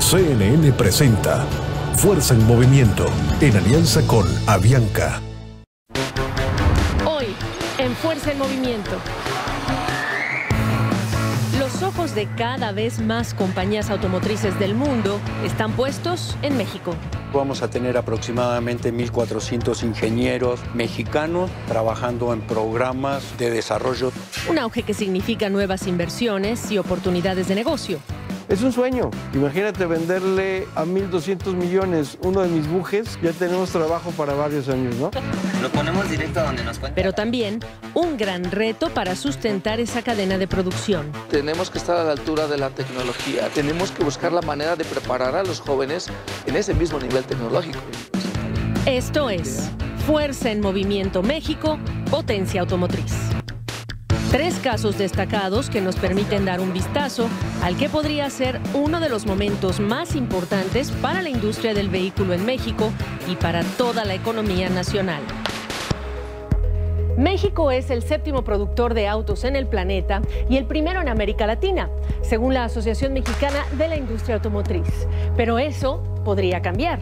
CNN presenta Fuerza en Movimiento, en alianza con Avianca. Hoy, en Fuerza en Movimiento. Los ojos de cada vez más compañías automotrices del mundo están puestos en México. Vamos a tener aproximadamente 1.400 ingenieros mexicanos trabajando en programas de desarrollo. Un auge que significa nuevas inversiones y oportunidades de negocio. Es un sueño. Imagínate venderle a 1.200 millones uno de mis bujes. Ya tenemos trabajo para varios años, ¿no? Lo ponemos directo a donde nos cuenta. Pero también un gran reto para sustentar esa cadena de producción. Tenemos que estar a la altura de la tecnología. Tenemos que buscar la manera de preparar a los jóvenes en ese mismo nivel tecnológico. Esto es Fuerza en Movimiento México, Potencia Automotriz. 3 casos destacados que nos permiten dar un vistazo al que podría ser uno de los momentos más importantes para la industria del vehículo en México y para toda la economía nacional. México es el 7º productor de autos en el planeta y el primero en América Latina, según la Asociación Mexicana de la Industria Automotriz. Pero eso podría cambiar.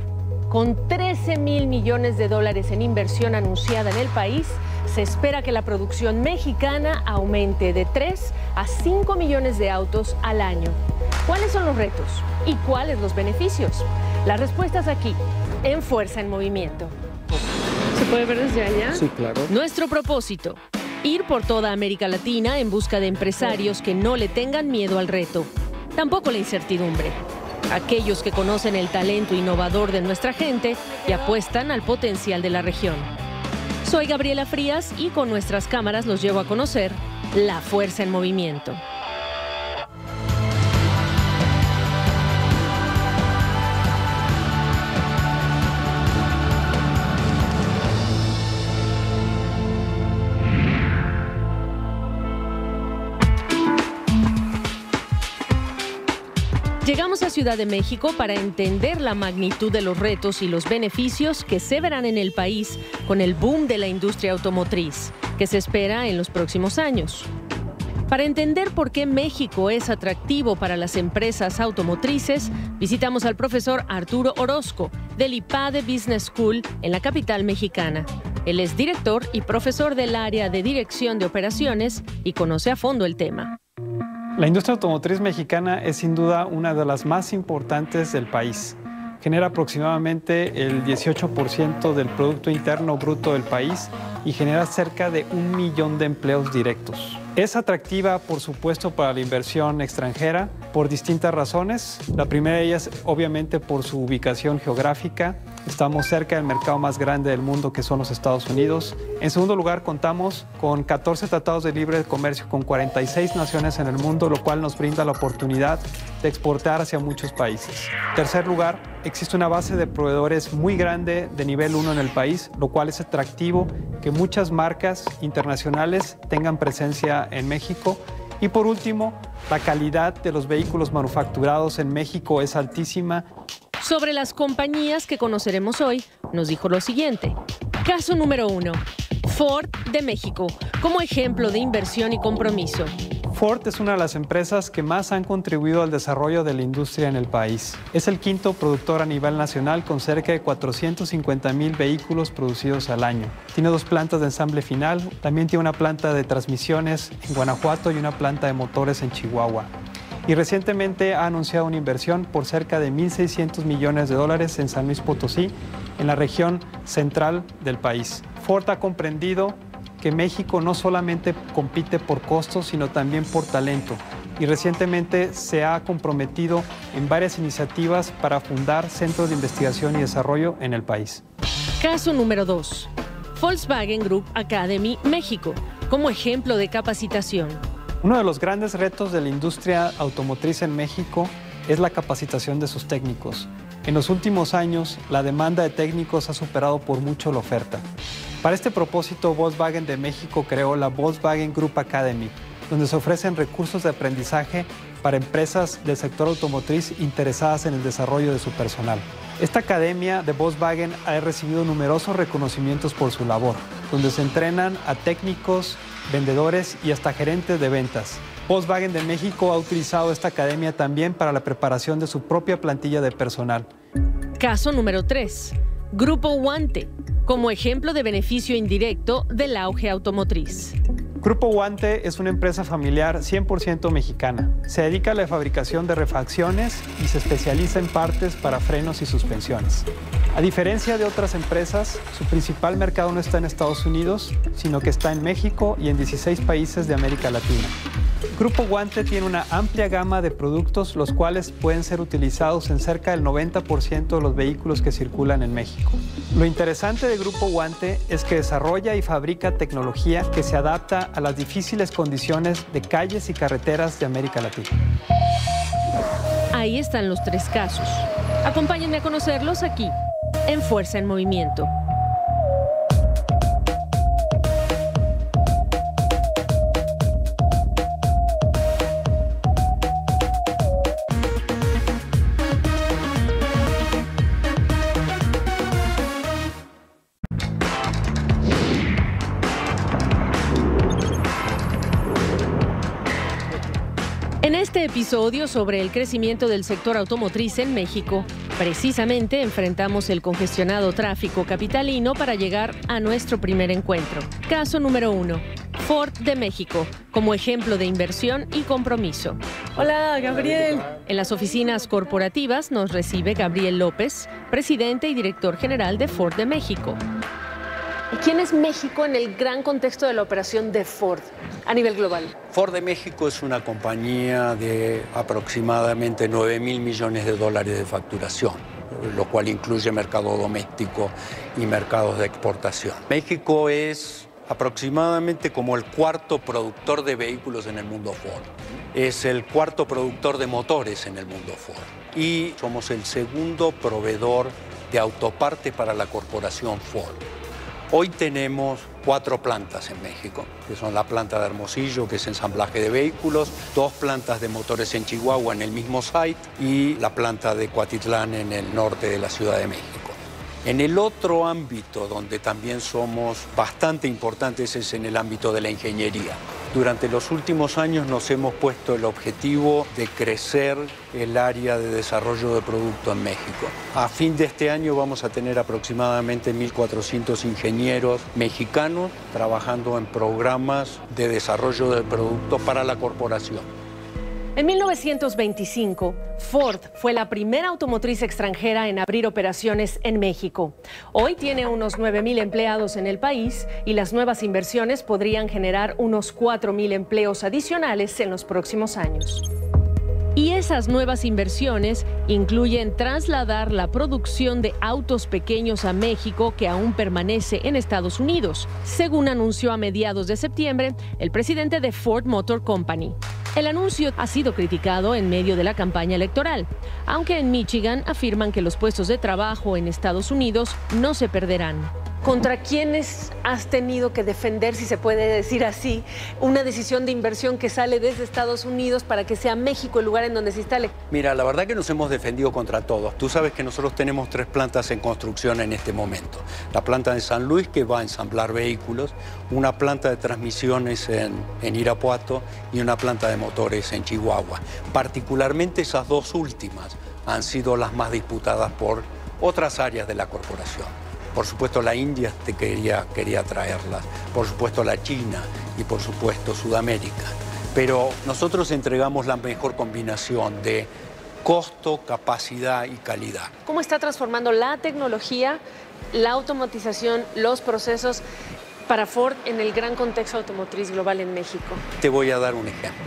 Con $13,000 millones en inversión anunciada en el país, se espera que la producción mexicana aumente de 3 a 5 millones de autos al año. ¿Cuáles son los retos y cuáles los beneficios? Las respuestas aquí, en Fuerza en Movimiento. ¿Se puede ver desde allá? Sí, claro. Nuestro propósito, ir por toda América Latina en busca de empresarios que no le tengan miedo al reto, tampoco la incertidumbre. Aquellos que conocen el talento innovador de nuestra gente y apuestan al potencial de la región. Soy Gabriela Frías y con nuestras cámaras los llevo a conocer la Fuerza en Movimiento. Llegamos a Ciudad de México para entender la magnitud de los retos y los beneficios que se verán en el país con el boom de la industria automotriz, que se espera en los próximos años. Para entender por qué México es atractivo para las empresas automotrices, visitamos al profesor Arturo Orozco, del IPADE Business School en la capital mexicana. Él es director y profesor del área de dirección de operaciones y conoce a fondo el tema. La industria automotriz mexicana es sin duda una de las más importantes del país. Genera aproximadamente el 18% del Producto Interno Bruto del país y genera cerca de 1 millón de empleos directos. Es atractiva, por supuesto, para la inversión extranjera por distintas razones. La primera de ellas, obviamente, por su ubicación geográfica. Estamos cerca del mercado más grande del mundo, que son los Estados Unidos. En segundo lugar, contamos con 14 tratados de libre comercio con 46 naciones en el mundo, lo cual nos brinda la oportunidad de exportar hacia muchos países. En tercer lugar, existe una base de proveedores muy grande de nivel 1 en el país, lo cual es atractivo que muchas marcas internacionales tengan presencia en México. Y por último, la calidad de los vehículos manufacturados en México es altísima. Sobre las compañías que conoceremos hoy, nos dijo lo siguiente. Caso número 1. Ford de México, como ejemplo de inversión y compromiso. Ford es una de las empresas que más han contribuido al desarrollo de la industria en el país. Es el 5º productor a nivel nacional con cerca de 450,000 vehículos producidos al año. Tiene 2 plantas de ensamble final, también tiene una planta de transmisiones en Guanajuato y una planta de motores en Chihuahua. Y recientemente ha anunciado una inversión por cerca de 1.600 millones de dólares en San Luis Potosí, en la región central del país. Ford ha comprendido que México no solamente compite por costos, sino también por talento. Y recientemente se ha comprometido en varias iniciativas para fundar centros de investigación y desarrollo en el país. Caso número 2. Volkswagen Group Academy, México, como ejemplo de capacitación. Uno de los grandes retos de la industria automotriz en México es la capacitación de sus técnicos. En los últimos años, la demanda de técnicos ha superado por mucho la oferta. Para este propósito, Volkswagen de México creó la Volkswagen Group Academy, donde se ofrecen recursos de aprendizaje para empresas del sector automotriz interesadas en el desarrollo de su personal. Esta academia de Volkswagen ha recibido numerosos reconocimientos por su labor, donde se entrenan a técnicos, vendedores y hasta gerentes de ventas. Volkswagen de México ha utilizado esta academia también para la preparación de su propia plantilla de personal. Caso número 3. Grupo Guante, como ejemplo de beneficio indirecto del auge automotriz. Grupo Guante es una empresa familiar 100% mexicana. Se dedica a la fabricación de refacciones y se especializa en partes para frenos y suspensiones. A diferencia de otras empresas, su principal mercado no está en Estados Unidos, sino que está en México y en 16 países de América Latina. Grupo Guante tiene una amplia gama de productos, los cuales pueden ser utilizados en cerca del 90% de los vehículos que circulan en México. Lo interesante de Grupo Guante es que desarrolla y fabrica tecnología que se adapta a las difíciles condiciones de calles y carreteras de América Latina. Ahí están los 3 casos. Acompáñenme a conocerlos aquí, en Fuerza en Movimiento. En este episodio sobre el crecimiento del sector automotriz en México, precisamente enfrentamos el congestionado tráfico capitalino para llegar a nuestro primer encuentro. Caso número 1. Ford de México, como ejemplo de inversión y compromiso. Hola, Gabriel. En las oficinas corporativas nos recibe Gabriel López, presidente y director general de Ford de México. ¿Y quién es México en el gran contexto de la operación de Ford a nivel global? Ford de México es una compañía de aproximadamente 9.000 millones de dólares de facturación, lo cual incluye mercado doméstico y mercados de exportación. México es aproximadamente como el 4º productor de vehículos en el mundo Ford. Es el 4º productor de motores en el mundo Ford. Y somos el 2º proveedor de autopartes para la corporación Ford. Hoy tenemos 4 plantas en México, que son la planta de Hermosillo, que es ensamblaje de vehículos, 2 plantas de motores en Chihuahua en el mismo site y la planta de Cuatitlán en el norte de la Ciudad de México. En el otro ámbito donde también somos bastante importantes es en el ámbito de la ingeniería. Durante los últimos años nos hemos puesto el objetivo de crecer el área de desarrollo de producto en México. A fin de este año vamos a tener aproximadamente 1.400 ingenieros mexicanos trabajando en programas de desarrollo de producto para la corporación. En 1925, Ford fue la primera automotriz extranjera en abrir operaciones en México. Hoy tiene unos 9.000 empleados en el país y las nuevas inversiones podrían generar unos 4.000 empleos adicionales en los próximos años. Y esas nuevas inversiones incluyen trasladar la producción de autos pequeños a México que aún permanece en Estados Unidos, según anunció a mediados de septiembre el presidente de Ford Motor Company. El anuncio ha sido criticado en medio de la campaña electoral, aunque en Michigan afirman que los puestos de trabajo en Estados Unidos no se perderán. ¿Contra quiénes has tenido que defender, si se puede decir así, una decisión de inversión que sale desde Estados Unidos para que sea México el lugar en donde se instale? Mira, la verdad que nos hemos defendido contra todos. Tú sabes que nosotros tenemos 3 plantas en construcción en este momento. La planta de San Luis, que va a ensamblar vehículos, una planta de transmisiones en Irapuato y una planta de motores en Chihuahua. Particularmente esas 2 últimas han sido las más disputadas por otras áreas de la corporación. Por supuesto la India quería traerlas, por supuesto la China y por supuesto Sudamérica. Pero nosotros entregamos la mejor combinación de costo, capacidad y calidad. ¿Cómo está transformando la tecnología, la automatización, los procesos para Ford en el gran contexto automotriz global en México? Te voy a dar un ejemplo.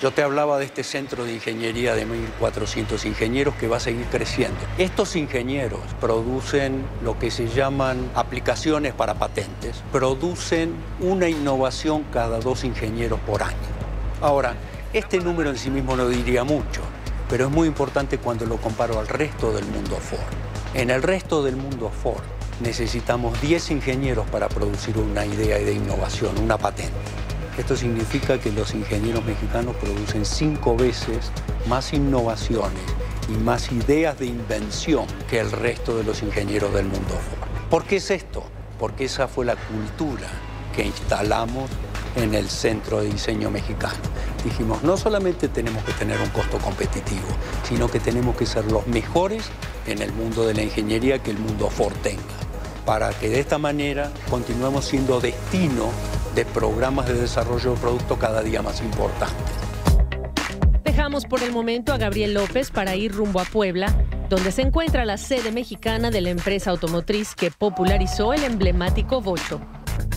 Yo te hablaba de este centro de ingeniería de 1.400 ingenieros que va a seguir creciendo. Estos ingenieros producen lo que se llaman aplicaciones para patentes, producen una innovación cada 2 ingenieros por año. Ahora, este número en sí mismo no diría mucho, pero es muy importante cuando lo comparo al resto del mundo Ford. En el resto del mundo Ford necesitamos 10 ingenieros para producir una idea de innovación, una patente. Esto significa que los ingenieros mexicanos producen 5 veces más innovaciones y más ideas de invención que el resto de los ingenieros del mundo Ford. ¿Por qué es esto? Porque esa fue la cultura que instalamos en el Centro de Diseño Mexicano. Dijimos, no solamente tenemos que tener un costo competitivo, sino que tenemos que ser los mejores en el mundo de la ingeniería que el mundo Ford tenga, para que de esta manera continuemos siendo destino de programas de desarrollo de producto cada día más importantes. Dejamos por el momento a Gabriel López para ir rumbo a Puebla, donde se encuentra la sede mexicana de la empresa automotriz que popularizó el emblemático bocho.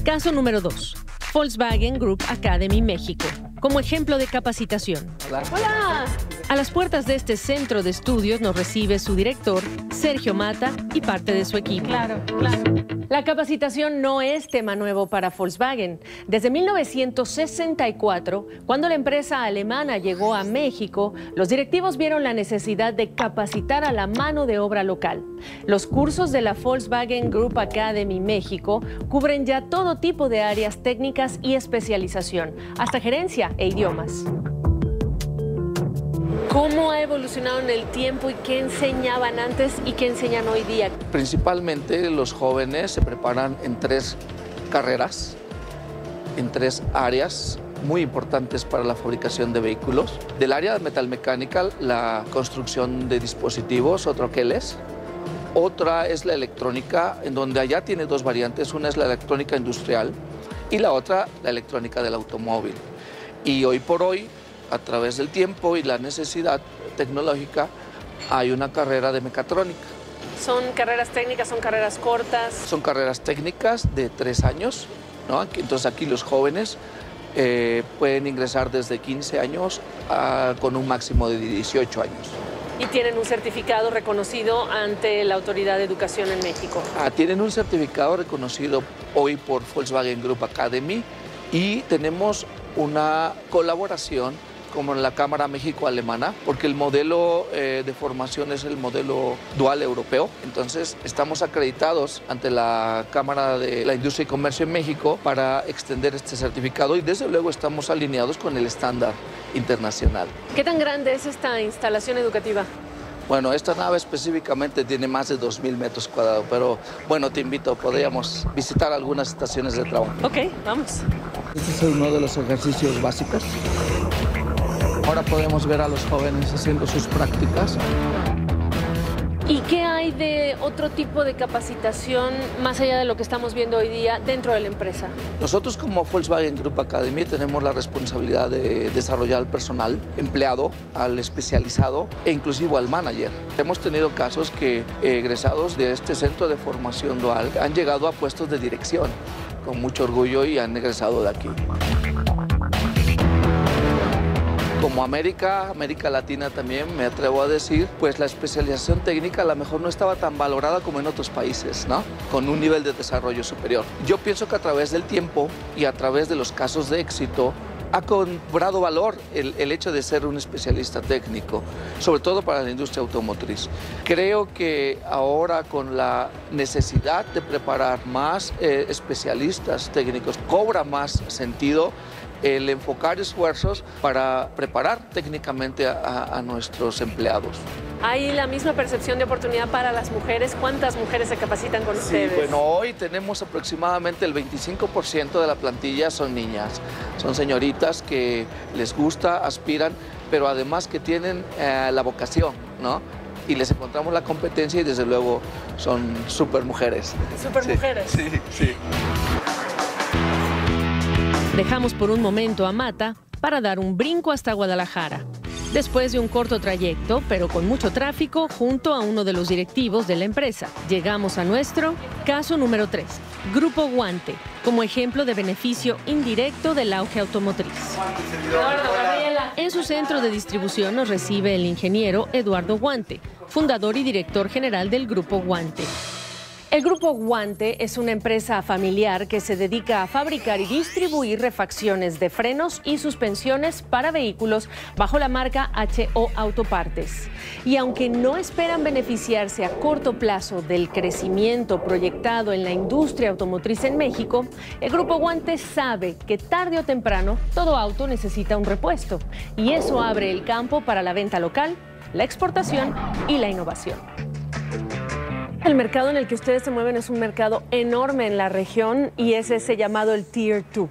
Caso número 2. Volkswagen Group Academy México, como ejemplo de capacitación. Hola. A las puertas de este centro de estudios nos recibe su director, Sergio Mata, y parte de su equipo. Claro. La capacitación no es tema nuevo para Volkswagen. Desde 1964, cuando la empresa alemana llegó a México, los directivos vieron la necesidad de capacitar a la mano de obra local. Los cursos de la Volkswagen Group Academy México cubren ya todo tipo de áreas técnicas y especialización, hasta gerencia e idiomas. ¿Cómo ha evolucionado en el tiempo y qué enseñaban antes y qué enseñan hoy día? Principalmente los jóvenes se preparan en 3 carreras, en 3 áreas muy importantes para la fabricación de vehículos. Del área de metalmecánica, la construcción de dispositivos o troqueles. Otra es la electrónica, en donde allá tiene 2 variantes. Una es la electrónica industrial y la otra la electrónica del automóvil. Y hoy por hoy, a través del tiempo y la necesidad tecnológica, hay una carrera de mecatrónica. ¿Son carreras técnicas, son carreras cortas? Son carreras técnicas de 3 años, ¿no? Entonces aquí los jóvenes pueden ingresar desde 15 años con un máximo de 18 años. ¿Y tienen un certificado reconocido ante la Autoridad de Educación en México? Tienen un certificado reconocido hoy por Volkswagen Group Academy y tenemos una colaboración como en la Cámara México-Alemana, porque el modelo de formación es el modelo dual europeo. Entonces, estamos acreditados ante la Cámara de la Industria y Comercio en México para extender este certificado y desde luego estamos alineados con el estándar internacional. ¿Qué tan grande es esta instalación educativa? Bueno, esta nave específicamente tiene más de 2.000 metros cuadrados, pero bueno, te invito, podríamos visitar algunas estaciones de trabajo. Ok, vamos. Este es uno de los ejercicios básicos. Ahora podemos ver a los jóvenes haciendo sus prácticas. ¿Y qué hay de otro tipo de capacitación más allá de lo que estamos viendo hoy día dentro de la empresa? Nosotros como Volkswagen Group Academy tenemos la responsabilidad de desarrollar al personal empleado, al especializado e inclusive al manager. Hemos tenido casos que egresados de este centro de formación dual han llegado a puestos de dirección con mucho orgullo y han egresado de aquí. Como América Latina también, me atrevo a decir, pues la especialización técnica a lo mejor no estaba tan valorada como en otros países, ¿no? Con un nivel de desarrollo superior. Yo pienso que a través del tiempo y a través de los casos de éxito, ha cobrado valor el hecho de ser un especialista técnico, sobre todo para la industria automotriz. Creo que ahora con la necesidad de preparar más especialistas técnicos, cobra más sentido el enfocar esfuerzos para preparar técnicamente a nuestros empleados. ¿Hay la misma percepción de oportunidad para las mujeres? ¿Cuántas mujeres se capacitan con ustedes? Sí, bueno, hoy tenemos aproximadamente el 25% de la plantilla son niñas. Son señoritas que les gusta, aspiran, pero además que tienen la vocación, ¿no? Y les encontramos la competencia y desde luego son súper mujeres. ¿Súper mujeres? Sí, sí. Dejamos por un momento a Mata para dar un brinco hasta Guadalajara. Después de un corto trayecto, pero con mucho tráfico, junto a uno de los directivos de la empresa, llegamos a nuestro caso número 3, Grupo Guante, como ejemplo de beneficio indirecto del auge automotriz. En su centro de distribución nos recibe el ingeniero Eduardo Guante, fundador y director general del Grupo Guante. El Grupo Guante es una empresa familiar que se dedica a fabricar y distribuir refacciones de frenos y suspensiones para vehículos bajo la marca HO Autopartes. Y aunque no esperan beneficiarse a corto plazo del crecimiento proyectado en la industria automotriz en México, el Grupo Guante sabe que tarde o temprano todo auto necesita un repuesto. Y eso abre el campo para la venta local, la exportación y la innovación. El mercado en el que ustedes se mueven es un mercado enorme en la región y es ese llamado el Tier 2.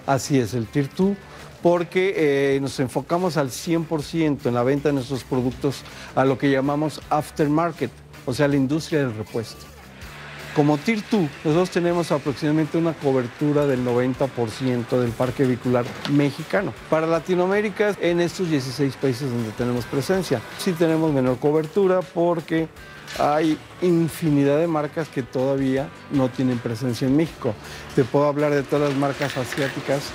Así es, el Tier 2, porque nos enfocamos al 100% en la venta de nuestros productos a lo que llamamos aftermarket, o sea, la industria del repuesto. Como Tier 2, nosotros tenemos aproximadamente una cobertura del 90% del parque vehicular mexicano. Para Latinoamérica, en estos 16 países donde tenemos presencia, sí tenemos menor cobertura porque hay infinidad de marcas que todavía no tienen presencia en México. Te puedo hablar de todas las marcas asiáticas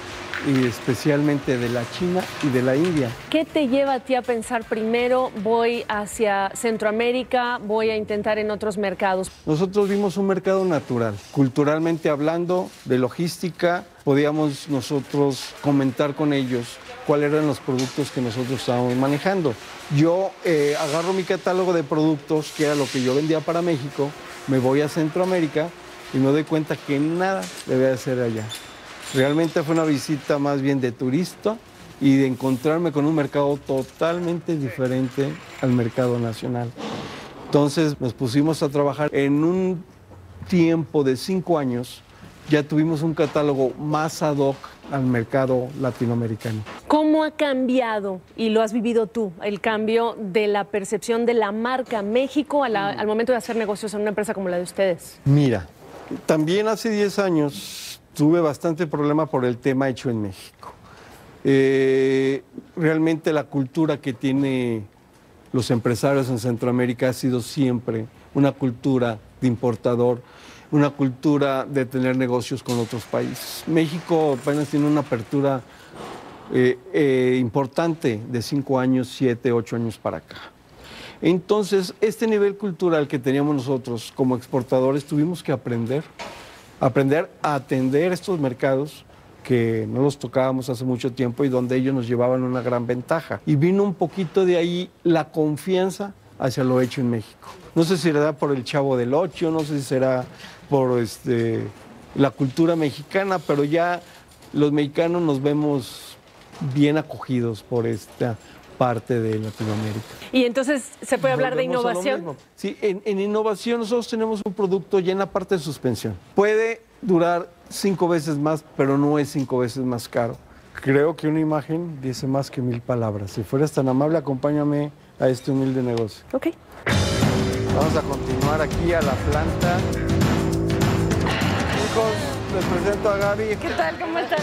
y especialmente de la China y de la India. ¿Qué te lleva a ti a pensar primero voy hacia Centroamérica, voy a intentar en otros mercados? Nosotros vimos un mercado natural. Culturalmente hablando, de logística, podíamos nosotros comentar con ellos cuáles eran los productos que nosotros estábamos manejando. Yo agarro mi catálogo de productos, que era lo que yo vendía para México, me voy a Centroamérica y me doy cuenta que nada debe de ser allá. Realmente fue una visita más bien de turista y de encontrarme con un mercado totalmente diferente al mercado nacional. Entonces nos pusimos a trabajar. En un tiempo de 5 años ya tuvimos un catálogo más ad hoc al mercado latinoamericano. ¿Cómo ha cambiado, y lo has vivido tú, el cambio de la percepción de la marca México al momento de hacer negocios en una empresa como la de ustedes? Mira, también hace 10 años tuve bastante problema por el tema hecho en México. Realmente la cultura que tienen los empresarios en Centroamérica ha sido siempre una cultura de importador, una cultura de tener negocios con otros países. México apenas tiene una apertura importante de 5 años, 7, 8 años para acá. Entonces, este nivel cultural que teníamos nosotros como exportadores, tuvimos que aprender a atender estos mercados que no los tocábamos hace mucho tiempo y donde ellos nos llevaban una gran ventaja. Y vino un poquito de ahí la confianza hacia lo hecho en México. No sé si será por el Chavo del Ocho, no sé si será por la cultura mexicana, pero ya los mexicanos nos vemos bien acogidos por esta parte de Latinoamérica. Y entonces, ¿se puede hablar de innovación? Sí, en innovación nosotros tenemos un producto ya en la parte de suspensión. Puede durar 5 veces más, pero no es 5 veces más caro. Creo que una imagen dice más que 1000 palabras. Si fueras tan amable, acompáñame a este humilde negocio. Ok. Vamos a continuar aquí a la planta. Chicos, les presento a Gaby. ¿Qué tal? ¿Cómo están?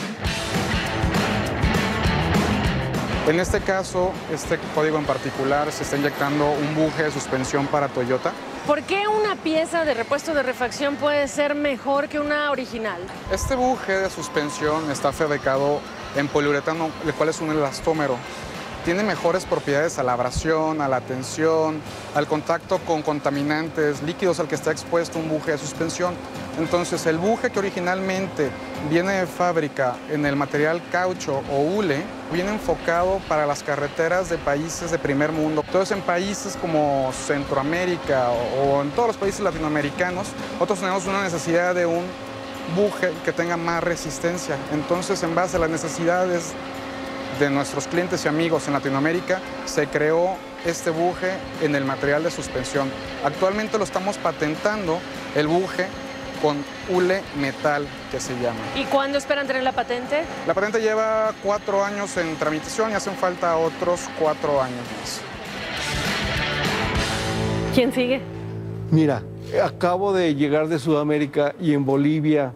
En este caso, este código en particular, se está inyectando un buje de suspensión para Toyota. ¿Por qué una pieza de repuesto de refacción puede ser mejor que una original? Este buje de suspensión está fabricado en poliuretano, el cual es un elastómero. Tiene mejores propiedades a la abrasión, a la tensión, al contacto con contaminantes líquidos al que está expuesto un buje de suspensión. Entonces, el buje que originalmente viene de fábrica en el material caucho o hule, viene enfocado para las carreteras de países de primer mundo. Entonces, en países como Centroamérica o en todos los países latinoamericanos, nosotros tenemos una necesidad de un buje que tenga más resistencia. Entonces, en base a las necesidades de nuestros clientes y amigos en Latinoamérica, se creó este buje en el material de suspensión. Actualmente lo estamos patentando, el buje con hule metal, que se llama. ¿Y cuándo esperan tener la patente? La patente lleva 4 años en tramitación y hacen falta otros 4 años más. ¿Quién sigue? Mira, acabo de llegar de Sudamérica y en Bolivia,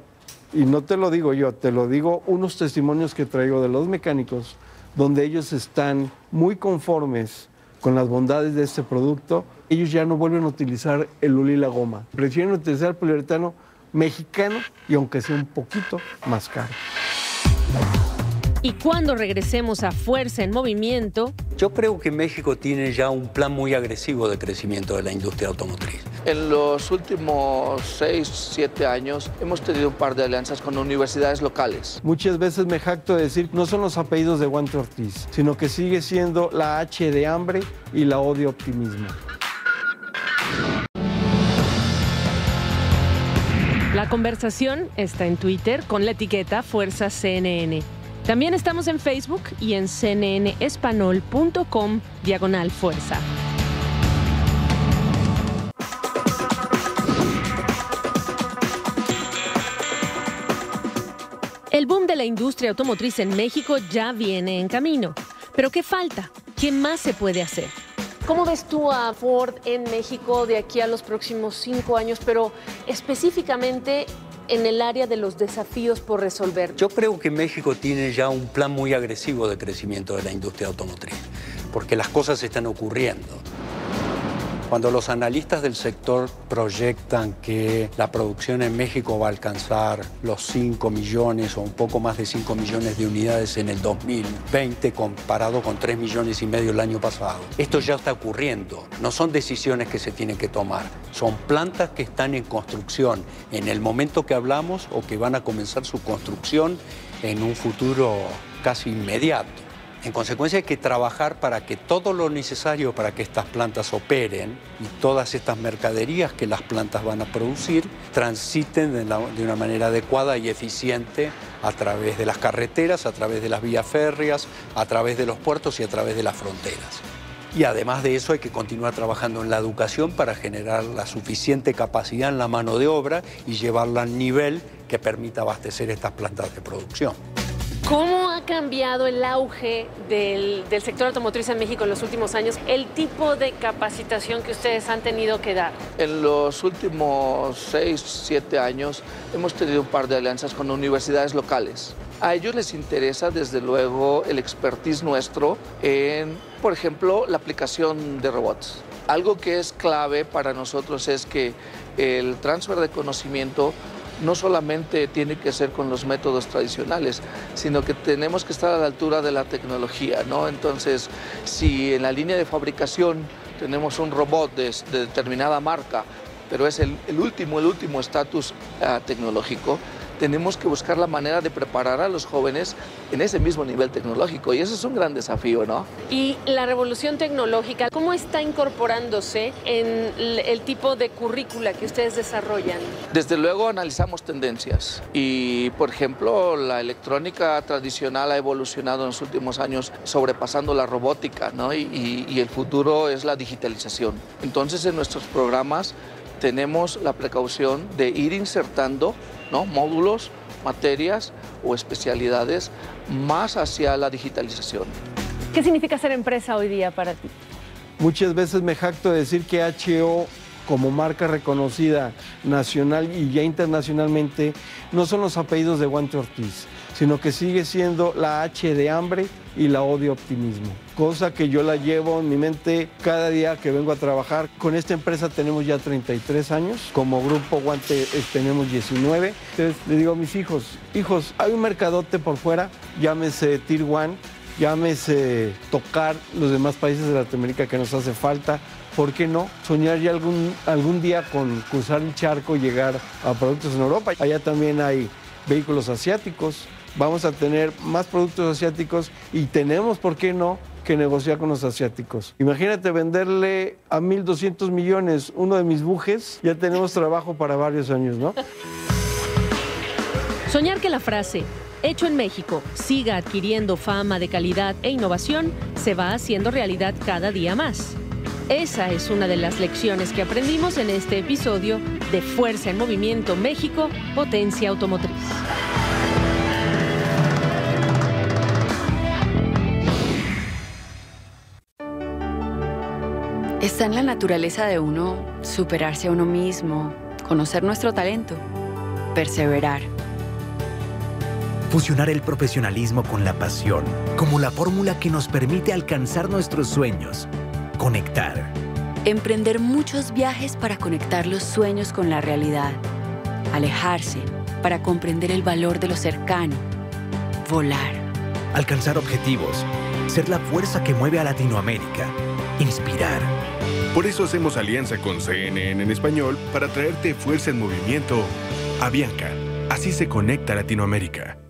y no te lo digo yo, te lo digo unos testimonios que traigo de los mecánicos, donde ellos están muy conformes con las bondades de este producto. Ellos ya no vuelven a utilizar el hule y la goma. Prefieren utilizar el poliuretano mexicano y aunque sea un poquito más caro. Y cuando regresemos a Fuerza en Movimiento... Yo creo que México tiene ya un plan muy agresivo de crecimiento de la industria automotriz. En los últimos 6, 7 años hemos tenido un par de alianzas con universidades locales. Muchas veces me jacto de decir, no son los apellidos de Guante Ortiz, sino que sigue siendo la H de hambre y la O de optimismo. La conversación está en Twitter con la etiqueta Fuerza CNN. También estamos en Facebook y en cnnespanol.com/fuerza. El boom de la industria automotriz en México ya viene en camino. ¿Pero qué falta? ¿Qué más se puede hacer? ¿Cómo ves tú a Ford en México de aquí a los próximos 5 años, pero específicamente en el área de los desafíos por resolver? Yo creo que México tiene ya un plan muy agresivo de crecimiento de la industria automotriz, porque las cosas están ocurriendo. Cuando los analistas del sector proyectan que la producción en México va a alcanzar los 5 millones o un poco más de 5 millones de unidades en el 2020 comparado con 3,5 millones el año pasado, esto ya está ocurriendo. No son decisiones que se tienen que tomar, son plantas que están en construcción en el momento que hablamos o que van a comenzar su construcción en un futuro casi inmediato. En consecuencia, hay que trabajar para que todo lo necesario para que estas plantas operen y todas estas mercaderías que las plantas van a producir transiten de una manera adecuada y eficiente a través de las carreteras, a través de las vías férreas, a través de los puertos y a través de las fronteras. Y además de eso hay que continuar trabajando en la educación para generar la suficiente capacidad en la mano de obra y llevarla al nivel que permita abastecer estas plantas de producción. ¿Cómo ha cambiado el auge del sector automotriz en México en los últimos años? El tipo de capacitación que ustedes han tenido que dar. En los últimos 6, 7 años hemos tenido un par de alianzas con universidades locales. A ellos les interesa, desde luego, el expertise nuestro en, por ejemplo, la aplicación de robots. Algo que es clave para nosotros es que el transfer de conocimiento no solamente tiene que ser con los métodos tradicionales, sino que tenemos que estar a la altura de la tecnología, ¿no? Entonces, si en la línea de fabricación tenemos un robot de determinada marca, pero es el último estatus tecnológico, tenemos que buscar la manera de preparar a los jóvenes en ese mismo nivel tecnológico, y ese es un gran desafío, ¿no? Y la revolución tecnológica, ¿cómo está incorporándose en el tipo de currícula que ustedes desarrollan? Desde luego analizamos tendencias y, por ejemplo, la electrónica tradicional ha evolucionado en los últimos años sobrepasando la robótica, ¿no? Y el futuro es la digitalización. Entonces, en nuestros programas tenemos la precaución de ir insertando, ¿no?, módulos, materias o especialidades más hacia la digitalización. ¿Qué significa ser empresa hoy día para ti? Muchas veces me jacto de decir que HO, como marca reconocida nacional y ya internacionalmente, no son los apellidos de Guante Ortiz, sino que sigue siendo la H de hambre y la O de optimismo. Cosa que yo la llevo en mi mente cada día que vengo a trabajar. Con esta empresa tenemos ya 33 años, como Grupo Guante tenemos 19. Entonces le digo a mis hijos, hay un mercadote por fuera, llámese Tier 1, llámese tocar los demás países de Latinoamérica que nos hace falta. ¿Por qué no soñar ya algún día con cruzar el charco y llegar a productos en Europa? Allá también hay vehículos asiáticos, vamos a tener más productos asiáticos y tenemos, ¿por qué no?, que negociar con los asiáticos. Imagínate venderle a 1,200 millones uno de mis bujes, ya tenemos trabajo para varios años, ¿no? Soñar que la frase "hecho en México" siga adquiriendo fama de calidad e innovación se va haciendo realidad cada día más. Esa es una de las lecciones que aprendimos en este episodio de Fuerza en Movimiento México, Potencia Automotriz. Está en la naturaleza de uno superarse a uno mismo, conocer nuestro talento, perseverar. Fusionar el profesionalismo con la pasión, como la fórmula que nos permite alcanzar nuestros sueños. Conectar. Emprender muchos viajes para conectar los sueños con la realidad. Alejarse para comprender el valor de lo cercano. Volar. Alcanzar objetivos. Ser la fuerza que mueve a Latinoamérica. inspirar. Por eso hacemos alianza con CNN en español para traerte Fuerza en Movimiento. Avianca. Así se conecta Latinoamérica.